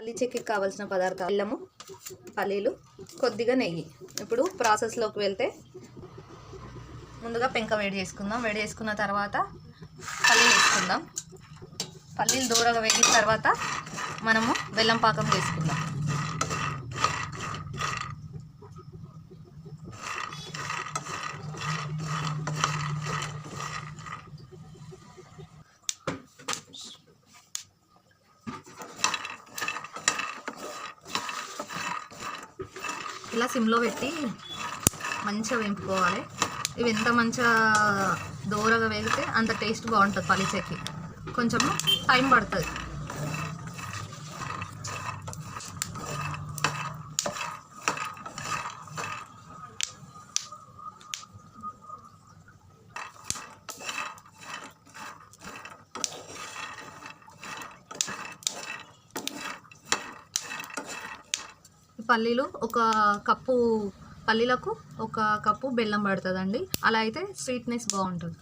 పల్లి చెక్కి కావాల్సిన పదార్థాలు బెల్లము, పల్లీలు, కొద్దిగా నెయ్యి. ఇప్పుడు ప్రాసెస్లోకి వెళ్తే ముందుగా పెంక వేడి చేసుకుందాం. వేడి చేసుకున్న తర్వాత పల్లీలు వేసుకుందాం. పల్లీలు దూరగా వేగిన తర్వాత మనము బెల్లం పాకం వేసుకుందాం. ఇలా సిమ్లో పెట్టి మంచిగా వేపుకోవాలి. ఇవి ఎంత మంచిగా దూరగా వేగితే అంత టేస్ట్ బాగుంటుంది. పల్లి చెక్కి కొంచెం టైం పడుతుంది. పల్లీలు ఒక కప్పు పల్లీలకు ఒక కప్పు బెల్లం పడుతుందండి. అలా అయితే స్వీట్నెస్ బాగుంటుంది.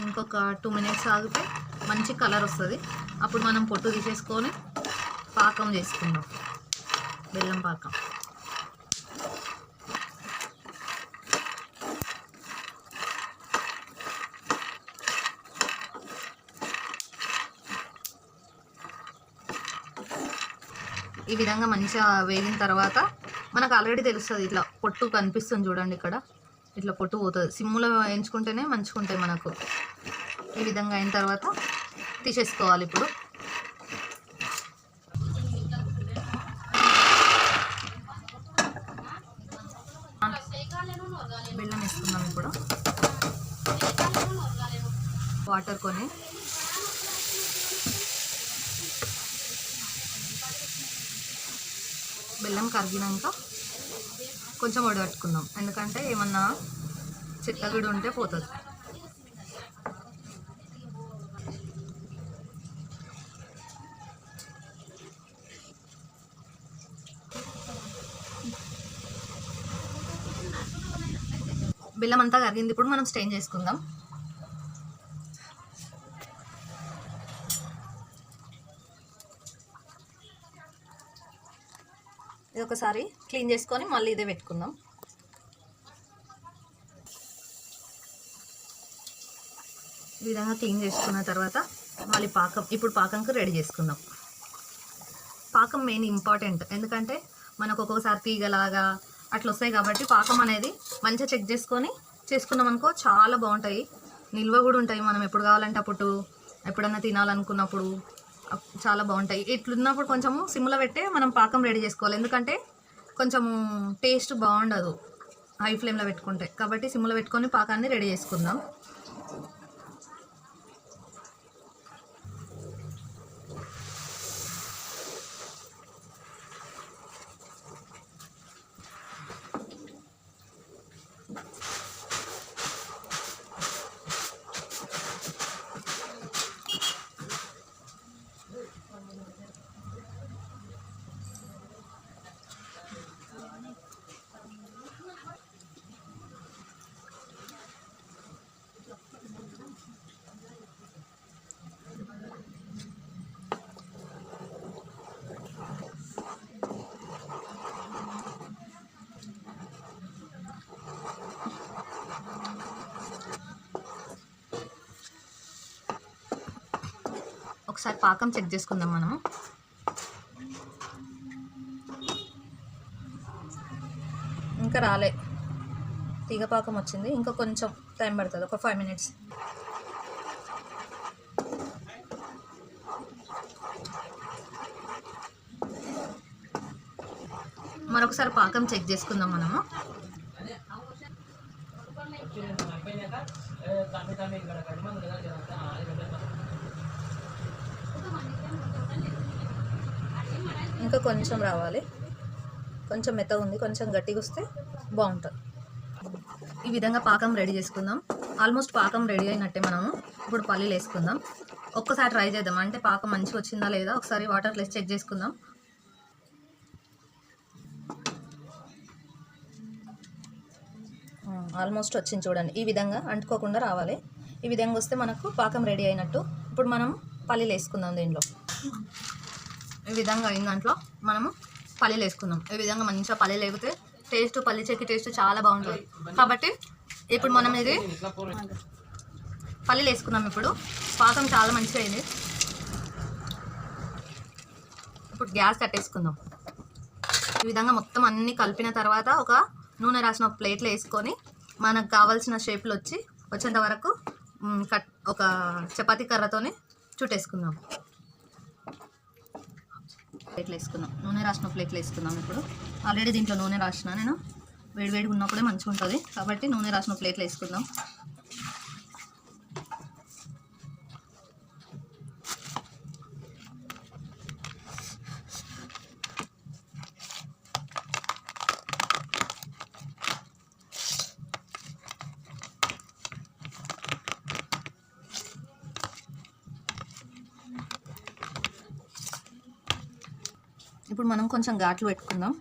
ఇంకొక 2 మినిట్స్ ఆగితే మంచి కలర్ వస్తుంది. అప్పుడు మనం పొట్టు తీసేసుకొని పాకం చేసుకుందాం. బెల్లం పాకం. ఈ విధంగా మంచిగా వేగిన తర్వాత మనకు ఆల్రెడీ తెలుస్తుంది. ఇట్లా పొట్టు కనిపిస్తుంది చూడండి. ఇక్కడ ఇట్లా పొట్టు పోతుంది. సిమ్ములో వేయించుకుంటేనే మంచిగా ఉంటాయి మనకు. ఈ విధంగా అయిన తర్వాత తీసేసుకోవాలి. ఇప్పుడు బెల్లం వేసుకుందాం. ఇప్పుడు వాటర్ కొని బెల్లం కరిగినాక కొంచెం వడగట్టుకుందాం. ఎందుకంటే ఏమన్నా చిత్తగుడి ఉంటే పోతుంది. బెల్లం అంతా కరిగింది. ఇప్పుడు మనం స్టెయిన్ చేసుకుందాం. ఇది ఒకసారి క్లీన్ చేసుకొని మళ్ళీ ఇదే పెట్టుకుందాం. ఈ విధంగా క్లీన్ చేసుకున్న తర్వాత మళ్ళీ ఇప్పుడు పాకంకి రెడీ చేసుకుందాం. పాకం మెయిన్ ఇంపార్టెంట్. ఎందుకంటే మనకు ఒక్కొక్కసారి తీగలాగా అట్లా వస్తాయి. కాబట్టి పాకం అనేది మంచిగా చెక్ చేసుకొని చేసుకున్నాం అనుకో చాలా బాగుంటాయి. నిల్వ కూడా ఉంటాయి. మనం ఎప్పుడు కావాలంటే అప్పుడు ఎప్పుడన్నా తినాలనుకున్నప్పుడు చాలా బాగుంటాయి. ఇట్లున్నప్పుడు కొంచెము సిమ్లో పెట్టే మనం పాకం రెడీ చేసుకోవాలి. ఎందుకంటే కొంచెము టేస్ట్ బాగుండదు హై ఫ్లేమ్లో పెట్టుకుంటే. కాబట్టి సిమ్లో పెట్టుకొని పాకాన్ని రెడీ చేసుకుందాం. ఒకసారి పాకం చెక్ చేసుకుందాం మనము. ఇంకా రాలే, తీగ పాకం వచ్చింది. ఇంకా కొంచెం టైం పడుతుంది, ఒక 5 మినిట్స్. మరొకసారి పాకం చెక్ చేసుకుందాం మనము. ఇంకా కొంచెం రావాలి, కొంచెం మెత్తగా ఉంది, కొంచెం గట్టిగా వస్తే బాగుంటుంది. ఈ విధంగా పాకం రెడీ చేసుకుందాం. ఆల్మోస్ట్ పాకం రెడీ అయినట్టే. మనము ఇప్పుడు పల్లీలు వేసుకుందాం. ఒక్కసారి ట్రై చేద్దాం, అంటే పాకం మంచిగా వచ్చిందా లేదా ఒకసారి వాటర్ లెస్ చెక్ చేసుకుందాం. ఆల్మోస్ట్ వచ్చింది చూడండి. ఈ విధంగా అంటుకోకుండా రావాలి. ఈ విధంగా వస్తే మనకు పాకం రెడీ అయినట్టు. ఇప్పుడు మనం పల్లీలు వేసుకుందాం దీనిలో. ఈ విధంగా అయిన దాంట్లో మనము పల్లీలు వేసుకుందాం. ఈ విధంగా మంచిగా పల్లీలు వేగితే టేస్ట్, పల్లి చెక్కి టేస్ట్ చాలా బాగుంటుంది. కాబట్టి ఇప్పుడు మనం ఇది పల్లీలు వేసుకున్నాం. ఇప్పుడు పాకం చాలా మంచిగా అయింది. ఇప్పుడు గ్యాస్ కట్టేసుకుందాం. ఈ విధంగా మొత్తం అన్నీ కలిపిన తర్వాత ఒక నూనె రాసిన ప్లేట్లో వేసుకొని మనకు కావాల్సిన షేప్లో వచ్చేంత వరకు ఒక చపాతీ కర్రతోని చుట్టేసుకుందాం. ప్లేట్లు వేసుకుందాం. నూనె రాసిన ప్లేట్లు వేసుకుందాం. ఇప్పుడు ఆల్రెడీ దీంట్లో నూనె రాసిన నేను, వేడివేడిగా ఉన్నప్పుడే మంచిగా ఉంటుంది కాబట్టి నూనె రాసిన ప్లేట్లు వేసుకుందాం. ఇప్పుడు మనం కొంచెం ఘాట్లు పెట్టుకుందాం.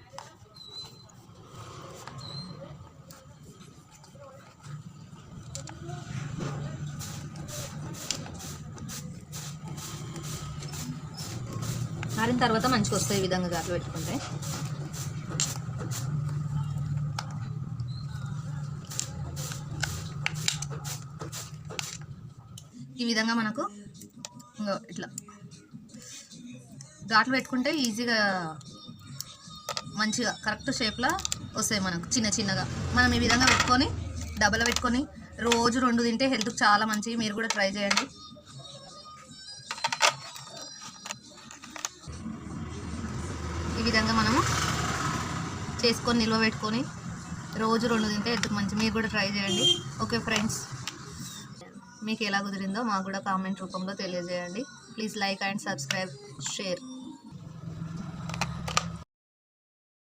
ఆరిన తర్వాత మంచిగా వస్తాయి ఈ విధంగా ఘాట్లు పెట్టుకుంటే. ఈ విధంగా మనకు ఇట్లా ఘాట్లు పెట్టుకుంటే ఈజీగా మంచిగా కరెక్ట్ షేప్లో వస్తాయి మనకు చిన్న చిన్నగా. మనం ఈ విధంగా పెట్టుకొని డబ్బలో పెట్టుకొని రోజు 2 తింటే హెల్త్కి చాలా మంచిది. మీరు కూడా ట్రై చేయండి. ఈ విధంగా మనము చేసుకొని నిల్వ పెట్టుకొని రోజు 2 తింటే హెల్త్కి మంచిది. మీరు కూడా ట్రై చేయండి. ఓకే ఫ్రెండ్స్, మీకు ఎలా కుదిరిందో మాకు కూడా కామెంట్ రూపంలో తెలియజేయండి. Please like and subscribe, share.